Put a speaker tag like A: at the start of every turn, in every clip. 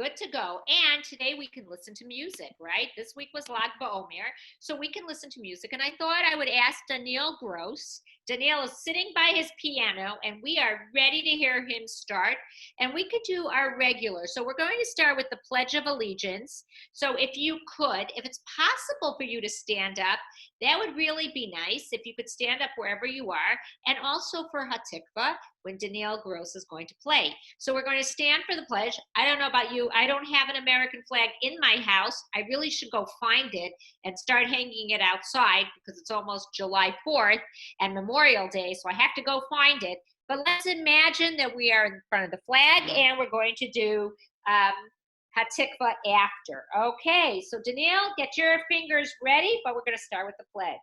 A: Good to go. And today we can listen to music, right? This week was Lag BaOmer, so we can listen to music. And I thought I would ask Daniel Gross. Daniel is sitting by his piano, and we are ready to hear him start. And we could do our regular. So we're going to start with the Pledge of Allegiance. So if you could, if it's possible for you to stand up, that would really be nice if you could stand up wherever you are. And also for Hatikva, when Daniel Gross is going to play. So we're going to stand for the pledge. I don't know about you. I don't have an American flag in my house. I really should go find it and start hanging it outside because it's almost July 4th and Memorial Day, so I have to go find it. But let's imagine that we are in front of the flag and we're going to do Hatikva after. Okay, so Daniel, get your fingers ready, but we're going to start with the pledge.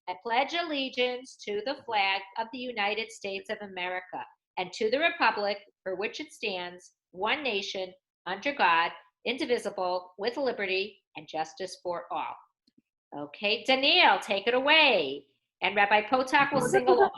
A: I pledge allegiance to the flag of the United States of America and to the republic for which it stands, one nation, under God, indivisible, with liberty and justice for all. Okay, Daniel, take it away. And Rabbi Potok will sing along.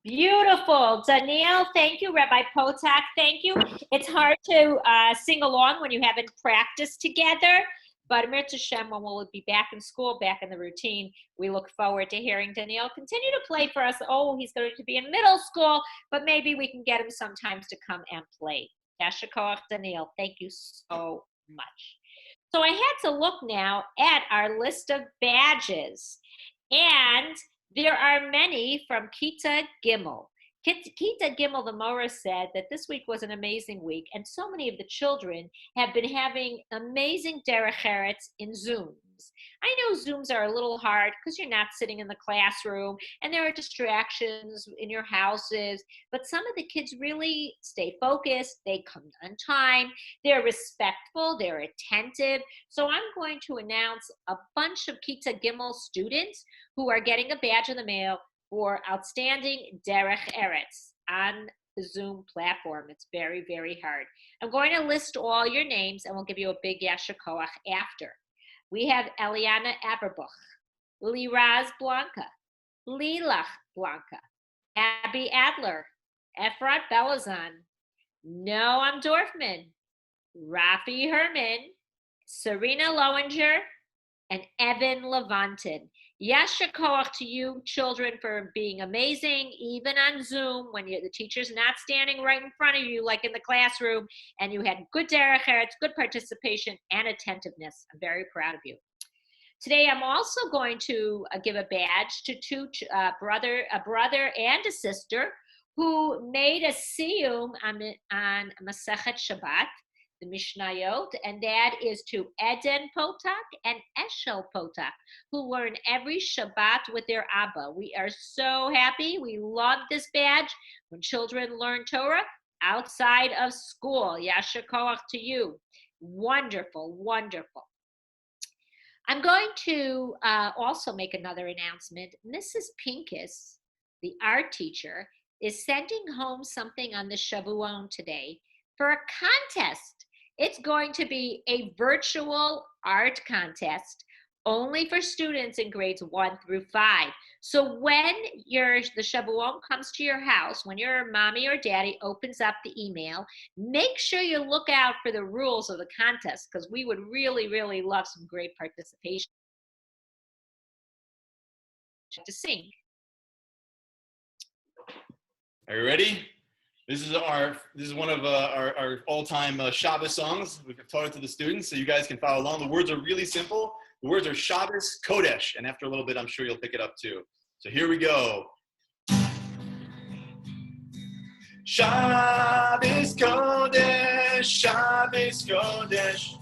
A: Beautiful. Daniel, thank you. Rabbi Potok, thank you. It's hard to sing along when you haven't practiced together, but Amir Tashem, when we'll be back in school, back in the routine, we look forward to hearing Daniel continue to play for us. Oh, he's going to be in middle school, but maybe we can get him sometimes to come and play. Yasher Koach, Daniel, thank you so much. So I had to look now at our list of badges, and there are many from Kita Gimel. Kita Gimel, the Mora, said that this week was an amazing week, and so many of the children have been having amazing derech eretz in Zooms. I know Zooms are a little hard because you're not sitting in the classroom, and there are distractions in your houses, but some of the kids really stay focused, they come on time, they're respectful, they're attentive. So I'm going to announce a bunch of Kita Gimel students who are getting a badge in the mail for outstanding derech eretz on the Zoom platform. It's very, very hard. I'm going to list all your names and we'll give you a big yasher koach after. We have Eliana Aberbuch, Liraz Blanca, Lilach Blanca, Abby Adler, Efrat Belazan, Noam Dorfman, Rafi Herman, Serena Lowinger, and Evan Levantin. Yasher koach to you children for being amazing, even on Zoom when the teacher's not standing right in front of you like in the classroom, and you had good derech eretz, good participation, and attentiveness. I'm very proud of you. Today, I'm also going to give a badge to a brother and a sister who made a siyum on Masechet Shabbat, the Mishnayot, and that is to Eden Potak and Eshel Potak, who learn every Shabbat with their Abba. We are so happy. We love this badge when children learn Torah outside of school. Yasher koach to you. Wonderful, wonderful. I'm going to also make another announcement. Mrs. Pincus, the art teacher, is sending home something on the Shavuot today for a contest. It's going to be a virtual art contest only for students in grades 1 through 5. So when the Shavuot comes to your house, when your mommy or daddy opens up the email, make sure you look out for the rules of the contest because we would really, really love some great participation to sing.
B: Are you ready? This is one of our all-time Shabbos songs. We've taught it to the students, so you guys can follow along. The words are really simple. The words are Shabbos Kodesh, and after a little bit, I'm sure you'll pick it up too. So here we go. Shabbos Kodesh, Shabbos Kodesh,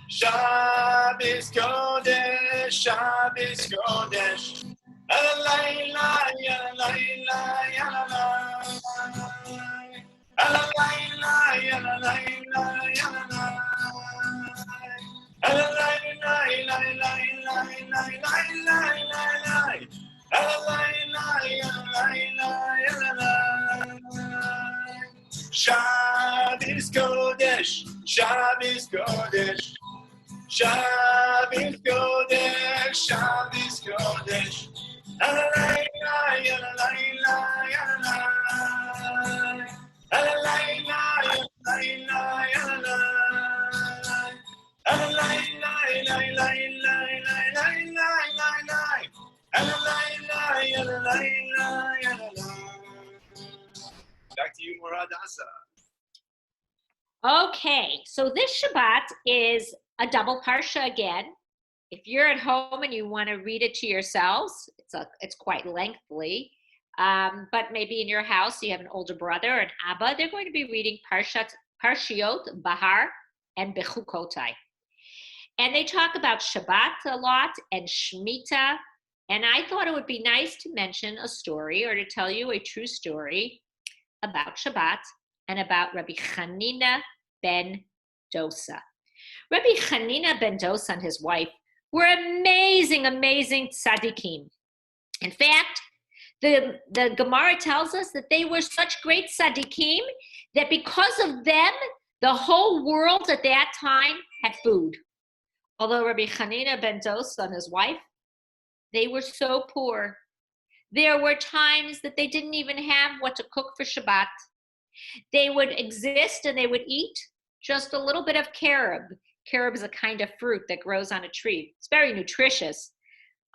B: Shabbos Kodesh, Shabbos Kodesh. Alayla, yalayla, yalalay. Alayla, yalayla, yalalay. Alayla, yalayla, yalalay. Alayla, yalayla, yalalay. Shabbos Kodesh, Shabbos Kodesh, Shabbos Kodesh, Shabbos Kodesh. Alayla, yalayla, yalalay. Alayla, yalayla, yalalay. Alayla, yalayla, yalalay. Alayla, yalayla, yalalay. Back to you, Moradasa.
A: Okay, so this Shabbat is a double parsha again. If you're at home and you want to read it to yourselves, it's quite lengthy. But maybe in your house you have an older brother or an Abba. They're going to be reading Parshiot, Bahar, and Bechukotai. And they talk about Shabbat a lot and Shemitah. And I thought it would be nice to mention a story or to tell you a true story about Shabbat and about Rabbi Chanina ben Dosa. Rabbi Chanina ben Dosa and his wife were amazing tzaddikim. In fact, the Gemara tells us that they were such great tzaddikim that because of them, the whole world at that time had food. Although Rabbi Chanina ben Dosa and his wife, they were so poor. There were times that they didn't even have what to cook for Shabbat. They would exist and they would eat just a little bit of carob. Carob is a kind of fruit that grows on a tree. It's very nutritious.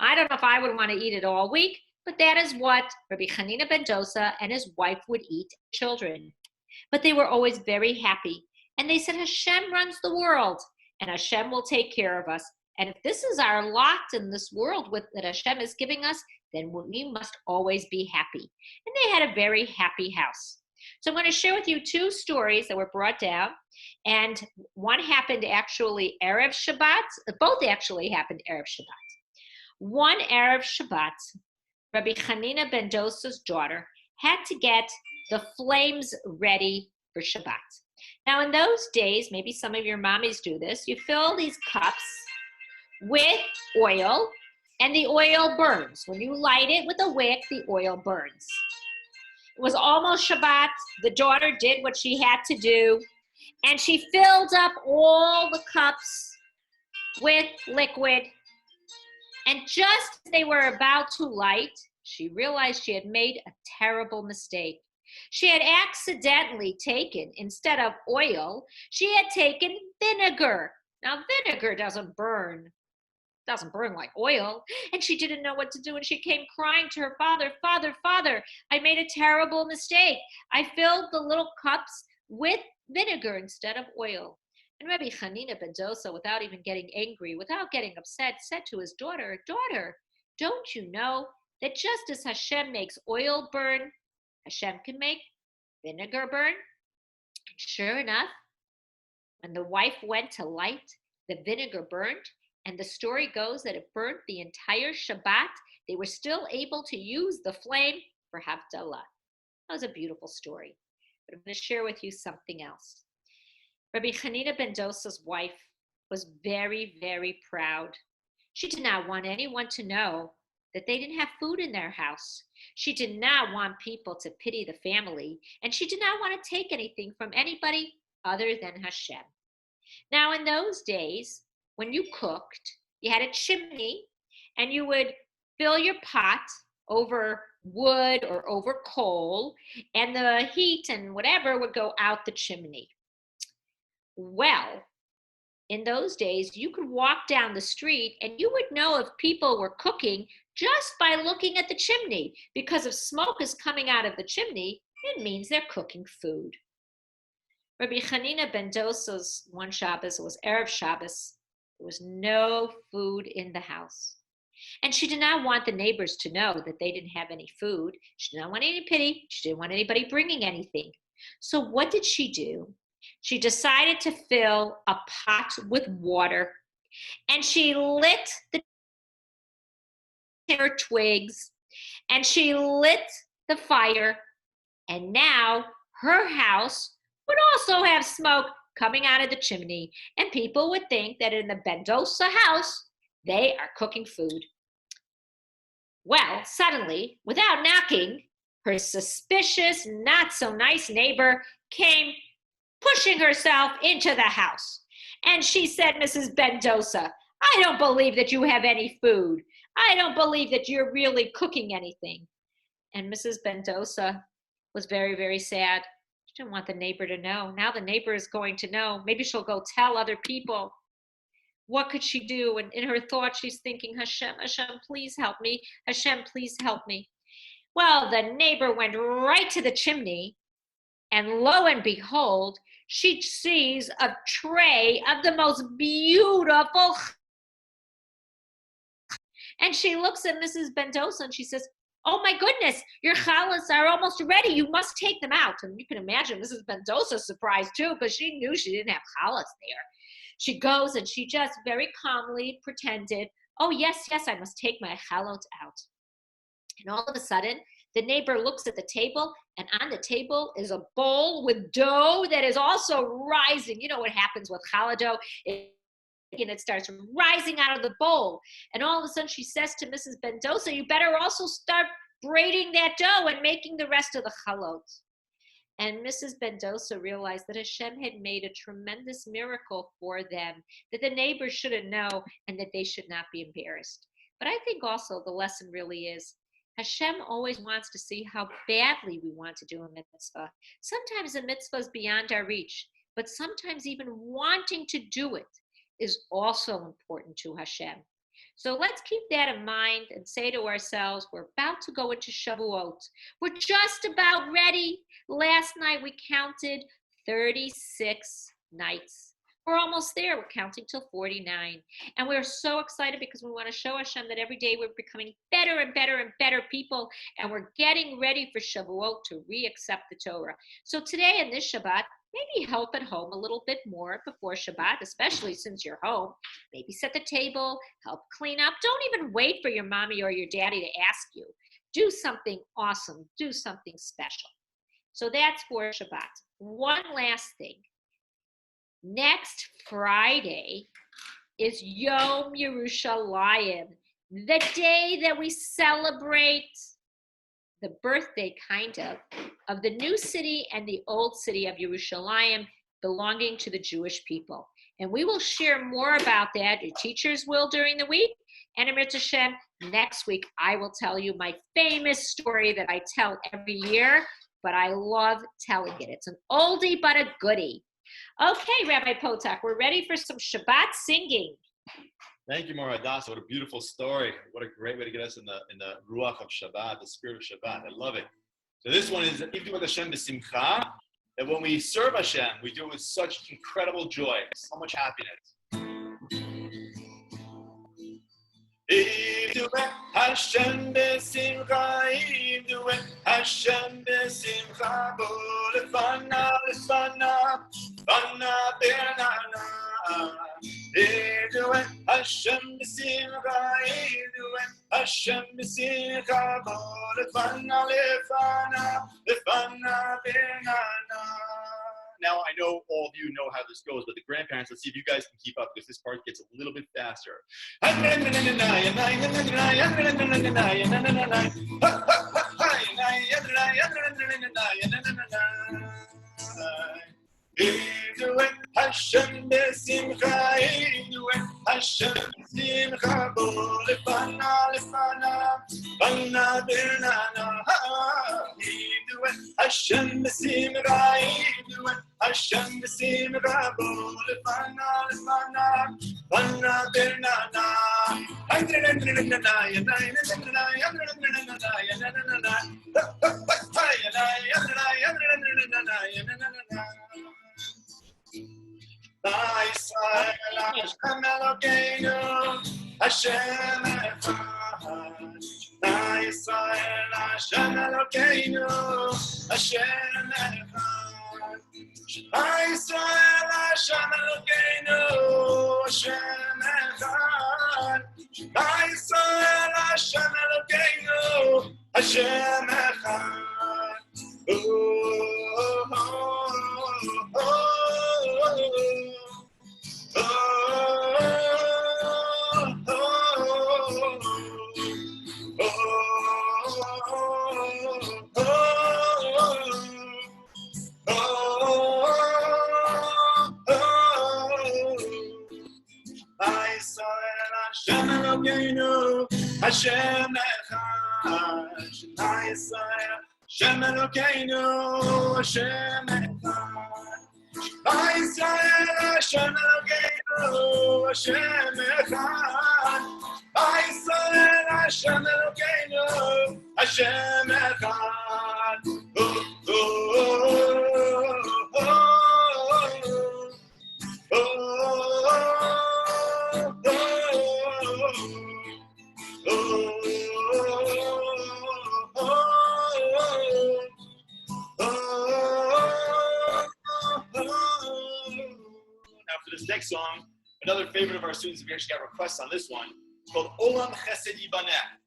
A: I don't know if I would want to eat it all week, but that is what Rabbi Chanina ben Dosa and his wife would eat, children. But they were always very happy. And they said, Hashem runs the world, and Hashem will take care of us. And if this is our lot in this world that Hashem is giving us, then we must always be happy. And they had a very happy house. So I'm going to share with you two stories that were brought down. And one happened actually Erev Shabbat. Both actually happened Erev Shabbat. One Erev Shabbat, Rabbi Chanina ben Dosa's daughter had to get the flames ready for Shabbat. Now in those days, maybe some of your mommies do this, you fill these cups with oil and the oil burns. When you light it with a wick, the oil burns. It was almost Shabbat. The daughter did what she had to do, and she filled up all the cups with liquid. And just as they were about to light, she realized she had made a terrible mistake. She had accidentally taken, instead of oil, she had taken vinegar. Now, vinegar doesn't burn like oil. And she didn't know what to do. And she came crying to her father, Father, I made a terrible mistake. I filled the little cups with vinegar instead of oil. And Rabbi Chanina ben Dosa, without even getting angry, without getting upset, said to his daughter, Daughter, don't you know that just as Hashem makes oil burn, Hashem can make vinegar burn? And sure enough, when the wife went to light, the vinegar burned. And the story goes that it burnt the entire Shabbat. They were still able to use the flame for Havdalah. That was a beautiful story. But I'm going to share with you something else. Rabbi Chanina ben Dosa's wife was very, very proud. She did not want anyone to know that they didn't have food in their house. She did not want people to pity the family, and she did not want to take anything from anybody other than Hashem. Now, in those days, when you cooked, you had a chimney, and you would fill your pot over wood or over coal, and the heat and whatever would go out the chimney. Well, in those days, you could walk down the street and you would know if people were cooking just by looking at the chimney, because if smoke is coming out of the chimney, It means they're cooking food. Rabbi Chanina ben Dosa's one Shabbos, it was Erev Shabbos, there was no food in the house. And she did not want the neighbors to know that they didn't have any food. She did not want any pity. She didn't want anybody bringing anything. So what did she do? She decided to fill a pot with water, and she lit the twigs, and she lit the fire, and now her house would also have smoke coming out of the chimney, and people would think that in the Bendosa house, they are cooking food. Well, suddenly, without knocking, her suspicious, not so nice neighbor came pushing herself into the house. And she said, Mrs. Bendosa, I don't believe that you have any food. I don't believe that you're really cooking anything. And Mrs. Bendosa was very, very sad. She didn't want the neighbor to know. Now the neighbor is going to know. Maybe she'll go tell other people. What could she do? And in her thought, she's thinking, Hashem, Hashem, please help me. Hashem, please help me. Well, the neighbor went right to the chimney, and lo and behold, she sees a tray of the most beautiful. And she looks at Mrs. Bendosa and she says, oh my goodness, your challahs are almost ready. You must take them out. And you can imagine Mrs. Bendosa's surprised too, because she knew she didn't have challahs there. She goes and she just very calmly pretended, oh yes, yes, I must take my chalot out. And all of a sudden, the neighbor looks at the table, and on the table is a bowl with dough that is also rising. You know what happens with challah dough? It starts rising out of the bowl. And all of a sudden she says to Mrs. Bendosa, you better also start braiding that dough and making the rest of the chalot. And Mrs. Bendosa realized that Hashem had made a tremendous miracle for them, that the neighbors shouldn't know and that they should not be embarrassed. But I think also the lesson really is Hashem always wants to see how badly we want to do a mitzvah. Sometimes a mitzvah is beyond our reach, but sometimes even wanting to do it is also important to Hashem. So let's keep that in mind and say to ourselves, we're about to go into Shavuot. We're just about ready. Last night we counted 36 nights. We're almost there. We're counting till 49. And we're so excited because we want to show Hashem that every day we're becoming better and better and better people. And we're getting ready for Shavuot to re-accept the Torah. So today in this Shabbat, maybe help at home a little bit more before Shabbat, especially since you're home. Maybe set the table, help clean up. Don't even wait for your mommy or your daddy to ask you. Do something awesome. Do something special. So that's for Shabbat. One last thing. Next Friday is Yom Yerushalayim, the day that we celebrate the birthday, kind of the new city and the old city of Yerushalayim belonging to the Jewish people. And we will share more about that. Your teachers will during the week. And Amir Hashem, next week, I will tell you my famous story that I tell every year, but I love telling it. It's an oldie, but a goodie. Okay, Rabbi Potak, we're ready for some Shabbat singing.
B: Thank you, Mora Hadassah. What a beautiful story. What a great way to get us in the ruach of Shabbat, the spirit of Shabbat. I love it. So this one is Ivdu with Hashem b'simcha. That when we serve Hashem, we do it with such incredible joy, so much happiness. Ivdu Hashem b'simcha, Ivdu Hashem b'simcha, Lefana, Lefana, Lefana b'nana. Ivdu Hashem b'simcha, Ivdu Hashem b'simcha, Lefana, Lefana, Lefana b'nana. Now, I know all of you know how this goes, but the grandparents, let's see if you guys can keep up because this part gets a little bit faster. Hashem b'simcha, Hashem b'simcha, lefana, lefana, lefana b'nana. Hashem b'simcha, Hashem b'simcha, lefana, lefana, lefana b'nana. Hashem echad. Yisrael Hashem Elokeinu, Hashem echad. Yisrael Hashem Elokeinu, Hashem echad. Yisrael Hashem Elokeinu, Hashem echad. Oh, oh, oh, oh, oh. Hashem echad, Shema Yisrael, Hashem Elokeinu, Hashem echad. Yisrael, Hashem Elokeinu, Hashem echad. Yisrael, Hashem Elokeinu, Hashem echad. Oh, oh, oh, oh, oh, oh, oh. Now for this next song, another favorite of our students, we actually got requests on this one. It's called Olam Chesed Yibaneh.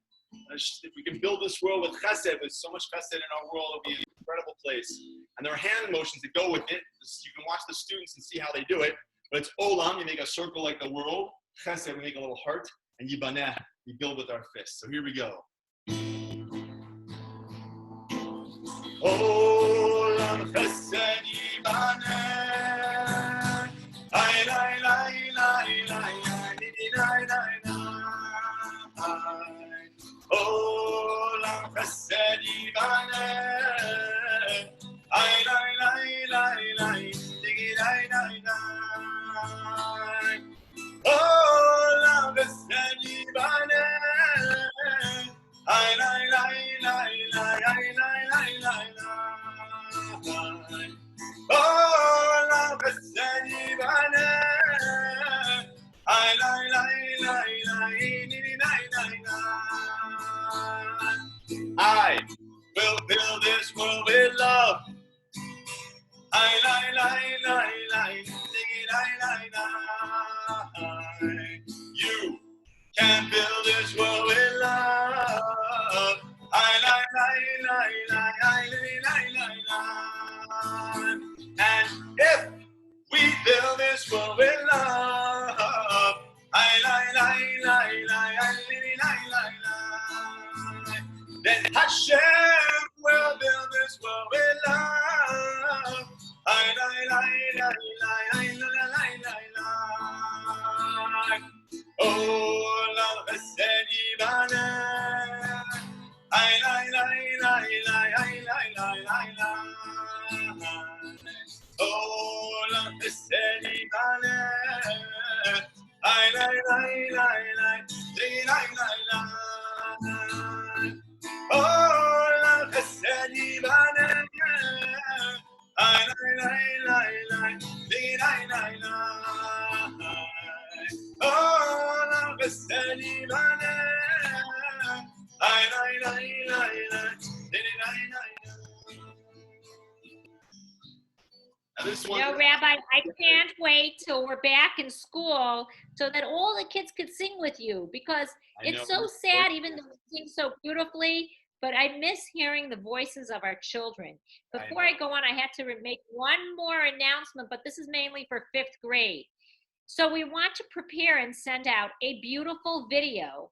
B: If we can build this world with chesed, there's so much chesed in our world, it'll be an incredible place. And there are hand motions that go with it. You can watch the students and see how they do it. But it's Olam, you make a circle like the world. Chesed, we make a little heart. And Yibaneh, we build with our fists. So here we go. Olam Chesed Yibaneh. Ay, ay, ay, ay, ay, ay, ay. Olam Chesed Yibaneh. Ay, ay, ay, ay, ay, ay, ay, ay. Olam Chesed Yibaneh. Ay, ay, ay, ay, ay, ay, ay, ay, ay. Olam Chesed Yibaneh. Ay, ay, ay, ay, ay, I will build this world with love. Ay, ay, ay, ay, ay, you can build this world with love. Ay, ay, ay, ay, ay, ay, and if we build this world with love, ay, ay, ay, ay, ay, then Hashem will build this world with love. Ay, ay, ay, ay, ay, ay. Olam Chesed Yibaneh. Ay, ay, ay, ay, ay, ay, ay, ay. Olam Chesed Yibaneh. Ay, ay, ay, ay, ay, Olam Chesed Yibaneh. Ay, ay, ay, ay, Olam Chesed Yibaneh. Ay, ay, ay, ay,
A: You know, Rabbi, I can't wait till we're back in school so that all the kids could sing with you, because it's so sad, even though we sing so beautifully, but I miss hearing the voices of our children. Before I go on, I had to make one more announcement, but this is mainly for 5th grade. So we want to prepare and send out a beautiful video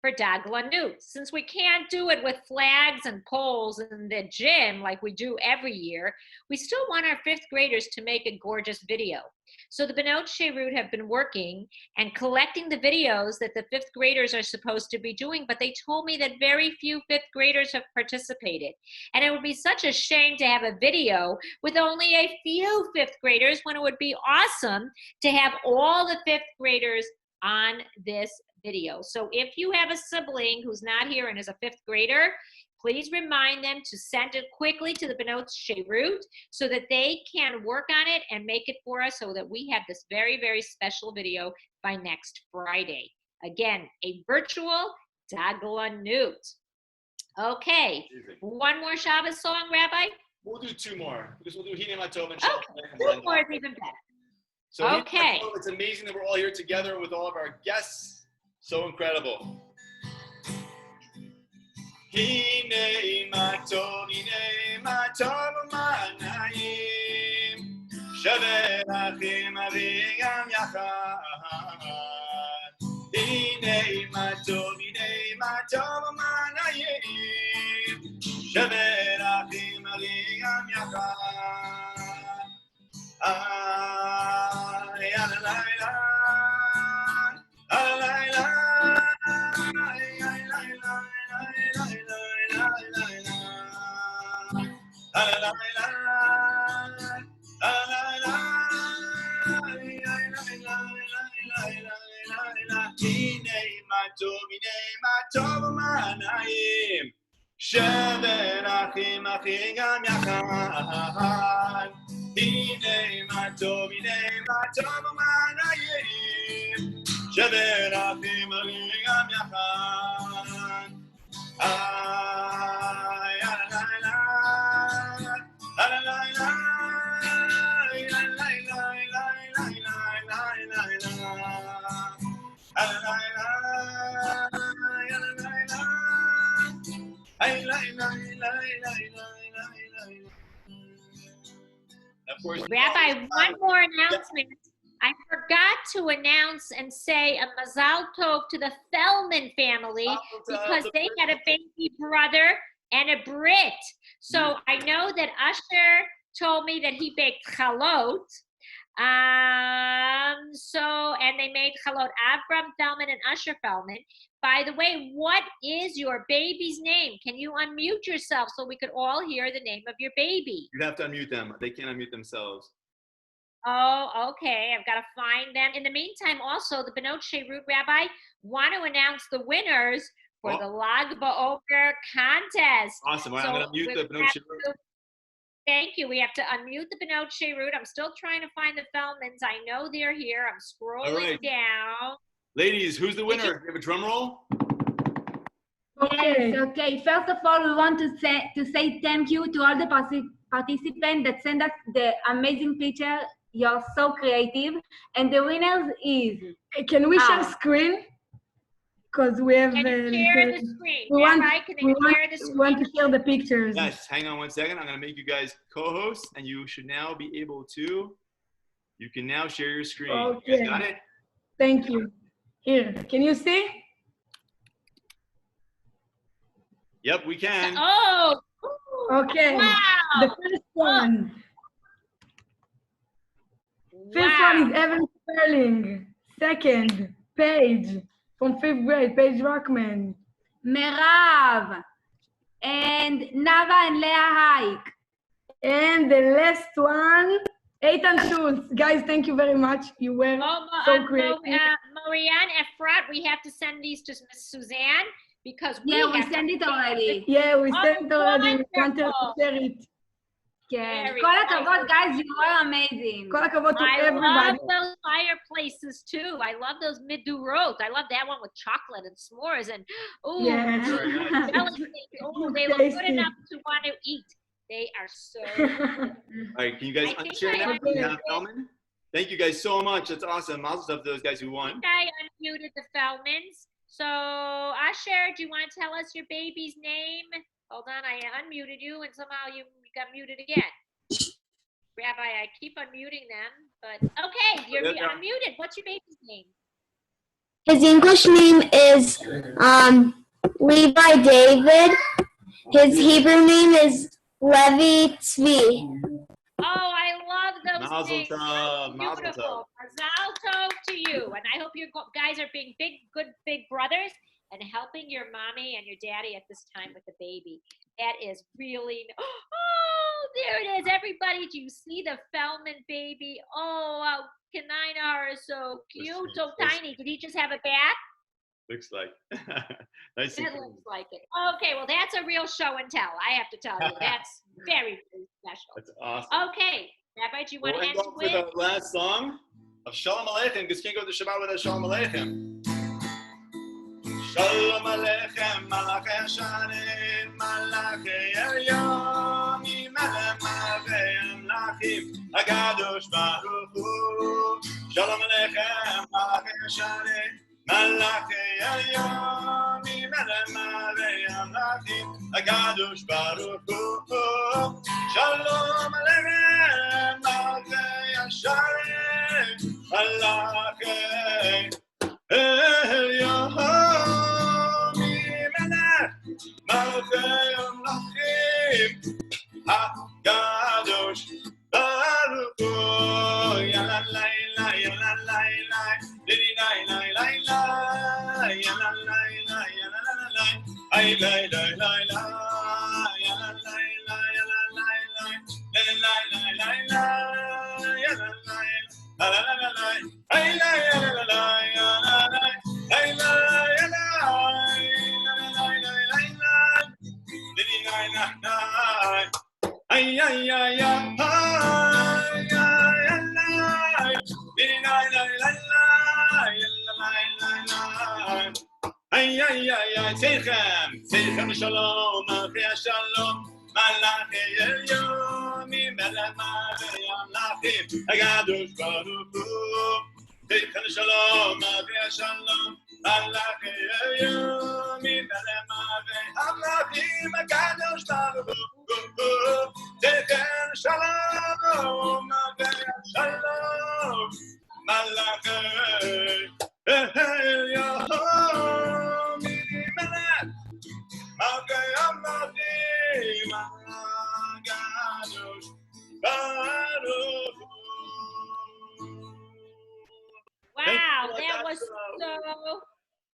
A: for Daglanut. Since we can't do it with flags and poles in the gym like we do every year, we still want our 5th graders to make a gorgeous video. So the Benot Sheirut have been working and collecting the videos that the 5th graders are supposed to be doing, but they told me that very few 5th graders have participated. And it would be such a shame to have a video with only a few 5th graders, when it would be awesome to have all the 5th graders on this video. So if you have a sibling who's not here and is a 5th grader, please remind them to send it quickly to the Benot Sheirut so that they can work on it and make it for us so that we have this very, very special video by next Friday. Again, a virtual Daglanut. Okay, one more Shabbos song, Rabbi?
B: We'll do 2 more because we'll do Hine Matov and
A: Okay,
B: Shalom.
A: 2 more is even better.
B: So
A: Okay.
B: it's amazing that we're all here together with all of our guests. So incredible. Hine Matov Manayim Shaver Achim Avigam Yachad. Hine Matov Manayim Shaver Achim Avigam Yachad. Ay, la, la, la. שבר אחים אחי גם יחד הנה מה טוב ומנעים שבר אחים אחי גם יחד איי הלילה הלילה
A: Rabbi, one more announcement. I forgot to announce and say a Mazal Tov to the Fellman family because they had a baby brother and a Brit. So I know that Usher told me that he baked chalot. And they made chalot, Avram Fellman and Usher Fellman. By the way, what is your baby's name? Can you unmute yourself so we could all hear the name of your baby?
B: You have to unmute them. They can't unmute themselves.
A: Oh, okay. I've got to find them. In the meantime, also, the Benot Sheirut Rabbi want to announce the winners for the Lag BaOmer contest.
B: Awesome. Well, so I'm going to mute the Benot Sheirut.
A: Thank you. We have to unmute the Benot Sheirut. I'm still trying to find the Fellmans. I know they're here. I'm scrolling down.
B: Ladies, who's the winner? Do you have a drum roll?
C: Okay. Okay. First of all, we want to say thank you to all the participants that sent us the amazing picture. You're so creative. And the winners is...
D: Can we share screen? Because we have...
A: Can you share the screen? We want
C: to share the pictures.
B: Yes. Hang on one second. I'm going to make you guys co-hosts, and you should now be able to... You can now share your screen.
D: Okay.
B: You guys got it?
D: Thank you. Here, can you see?
B: Yep, we can.
A: Oh,
D: okay.
A: Wow.
D: The first one. First one is Evan Sperling. Second, Paige from 5th grade, Paige Rockman.
C: Merav. And Nava and Leah Haik.
D: And the last one, Eitan Schultz. Guys, thank you very much. You were so creative.
A: Marianne Efrat, we have to send these to Miss Suzanne because we
C: sent it already.
D: Yeah, we sent it already. We wanted to share it.
C: כן. כל הכבוד, guys, you are amazing.
D: כל הכבוד to everybody.
A: I love those fireplaces too. I love those midurot. I love that one with chocolate and s'mores and they look good enough to want to eat. They are so good.
B: All right, can you guys unshare now? Thank you guys so much. That's awesome. Mazel tov to those guys who won.
A: I unmuted the Fellmans. So, Asher, do you want to tell us your baby's name? Hold on, I unmuted you, and somehow you got muted again. Rabbi, I keep unmuting them, but okay, you're unmuted. What's your baby's name?
E: His English name is Levi David. His Hebrew name is Levi Tzvi.
A: Oh, I love those
B: Mazel
A: names.
B: tov,
A: Beautiful.
B: mazel tov.
A: Mazel tov to you. And I hope you guys are being good big brothers and helping your mommy and your daddy at this time with the baby. That is really, oh, there it is. Everybody, do you see the Feldman baby? Oh, Kanina is so cute, so tiny. Did he just have a bath?
B: Looks like. Nice.
A: It looks like it. Okay, well, that's a real show and tell. I have to tell you. That's very, very special.
B: That's awesome.
A: Okay, Rabbi, do you want
B: We'll
A: to
B: end
A: end
B: off with
A: with?
B: our last song of Shalom Aleichem, because you can't go to Shabbat without Shalom Aleichem. Shalom Aleichem, Malachi Hashanim, Malachi Elyon, Malachi Amlachim, Hakadosh Baruch Hu. Shalom Aleichem, Malachi Hashanim, Malachi Elyon, Malachi Amlachim, Hakadosh Baruch Hu. Shalom Aleichem, Malachi Hashanim, Malachi Elyon, Malachi Amlachim, Hakadosh Baruch Hu. Ya la la la, ya la la la, didi la la la la, ya la la la, ya la la la, ay la la la la, ya la la la, ya la la la, la la la la, ya la la la la la, ay la la la la, ya la la, ay la la la, ay ay ay ay ay ay ay Seichem Shalom Malchei Shalom Malachi Elyon Malachi Amlachim Hakadosh Baruch Hu. Seichem Shalom Malchei Shalom Malachi Elyon Malachi Amlachim Hakadosh Baruch Hu. Seichem Shalom Malchei Shalom Malachi Elyon Malchei Amlachim Hakadosh Baruch Hu.
A: Wow, that was so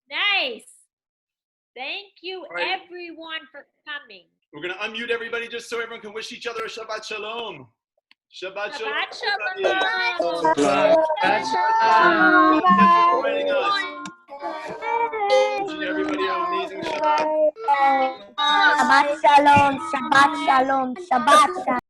A: nice. Thank you,
B: right.
A: everyone, for coming.
B: We're going to unmute everybody just so everyone can wish each other a Shabbat Shalom. Shabbat Shalom.
A: Shabbat
B: everybody.
A: Shalom.
B: Thanks for joining us. Wishing everybody an amazing Shabbat.
E: Shabbat Shalom, Shabbat Shalom, Shabbat Shalom.